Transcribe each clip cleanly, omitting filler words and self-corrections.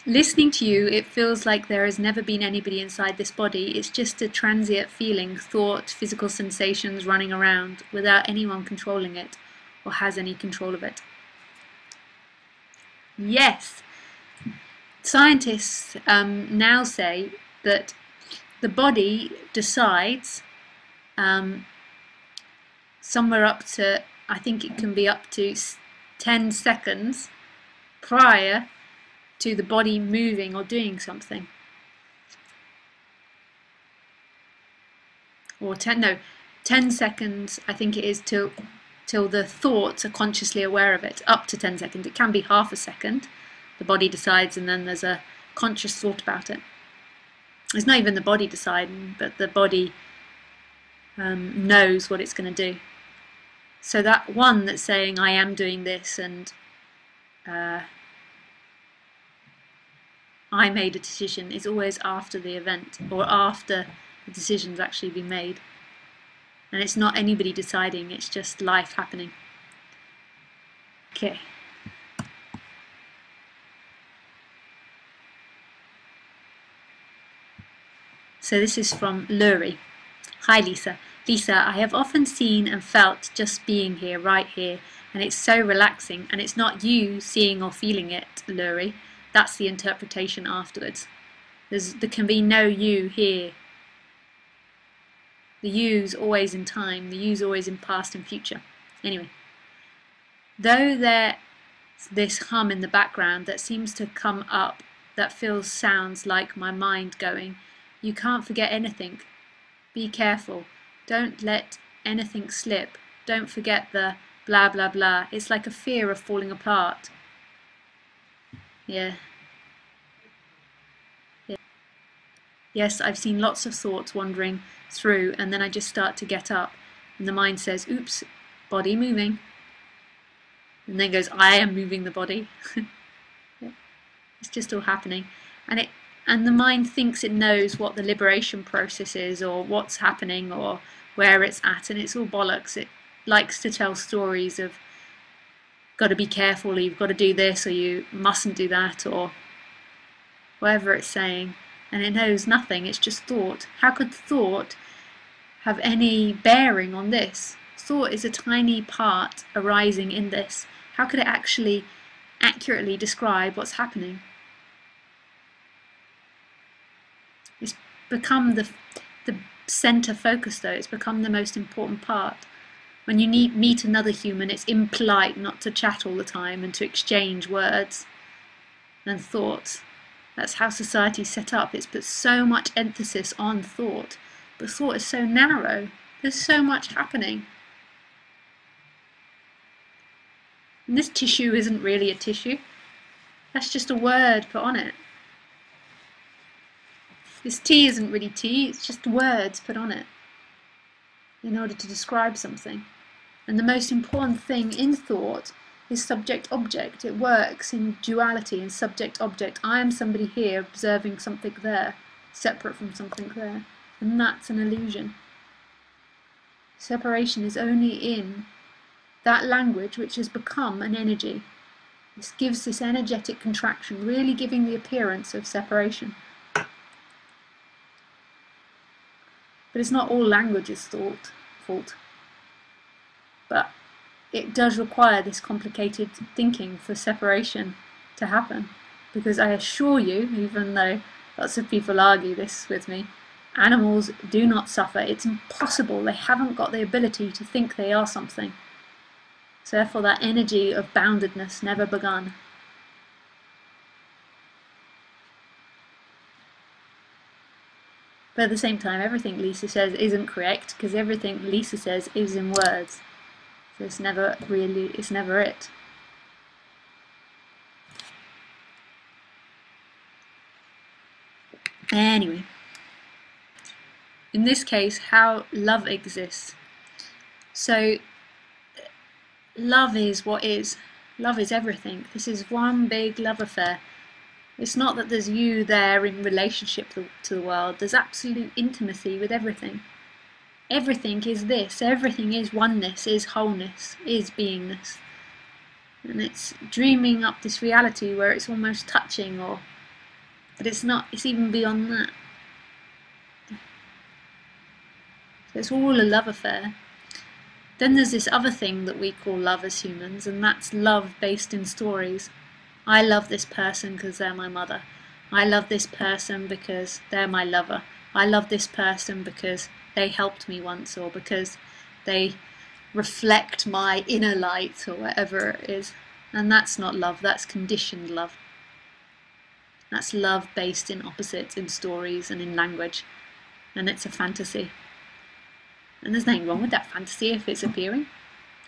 Listening to you, it feels like there has never been anybody inside this body. It's just a transient feeling, thought, physical sensations running around without anyone controlling it or has any control of it. Yes, scientists now say that the body decides somewhere up to, I think it can be up to 10 seconds prior to the body moving or doing something. Or 10 seconds, I think it is, till the thoughts are consciously aware of it. Up to 10 seconds. It can be half a second. The body decides and then there's a conscious thought about it. It's not even the body deciding, but the body knows what it's going to do. So that one that's saying, I am doing this, and I made a decision, is always after the event, or after the decision's actually been made. And it's not anybody deciding, it's just life happening. Okay. So this is from Lurie. Hi Lisa. Lisa, I have often seen and felt just being here, right here, and it's so relaxing, and it's not you seeing or feeling it, Lurie. That's the interpretation afterwards. There can be no you here. The you's always in time, the you's always in past and future. Anyway, though there's this hum in the background that seems to come up that sounds like my mind going, you can't forget anything. Be careful. Don't let anything slip. Don't forget the blah blah blah. It's like a fear of falling apart. Yeah. Yes, I've seen lots of thoughts wandering through, and then I just start to get up, and the mind says, oops, body moving. And then goes, I am moving the body. Yeah. It's just all happening. And the mind thinks it knows what the liberation process is, or what's happening, or where it's at, and it's all bollocks. It likes to tell stories of, got to be careful, you've got to do this, or you mustn't do that, or whatever it's saying. And it knows nothing, it's just thought. How could thought have any bearing on this? Thought is a tiny part arising in this. How could it actually accurately describe what's happening? It's become the center focus though, it's become the most important part. When you meet another human, it's impolite not to chat all the time and to exchange words and thoughts. That's how society's set up. It's put so much emphasis on thought, but thought is so narrow. There's so much happening. And this tissue isn't really a tissue. That's just a word put on it. This tea isn't really tea, it's just words put on it in order to describe something. And the most important thing in thought is subject-object. It works in duality and subject-object. I am somebody here observing something there, separate from something there. And that's an illusion. Separation is only in that language which has become an energy. This gives this energetic contraction, really giving the appearance of separation. But it's not all language's fault. But it does require this complicated thinking for separation to happen. Because I assure you, even though lots of people argue this with me, animals do not suffer. It's impossible. They haven't got the ability to think they are something. So therefore that energy of boundedness never begun. But at the same time, everything Lisa says isn't correct, because everything Lisa says is in words. So it's never it. Anyway, in this case, how love exists. So, love is what is. Love is everything. This is one big love affair. It's not that there's you there in relationship to the world. There's absolute intimacy with everything. Everything is this. Everything is oneness, is wholeness, is beingness. And it's dreaming up this reality where it's almost touching or But it's not, it's even beyond that. So it's all a love affair. Then there's this other thing that we call love as humans, and that's love based in stories. I love this person because they're my mother. I love this person because they're my lover. I love this person because they helped me once, or because they reflect my inner light, or whatever it is. And that's not love, that's conditioned love. That's love based in opposites, in stories and in language. And it's a fantasy. And there's nothing wrong with that fantasy if it's appearing.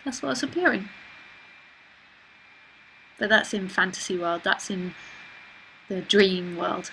That's what's appearing. But that's in fantasy world, that's in the dream world.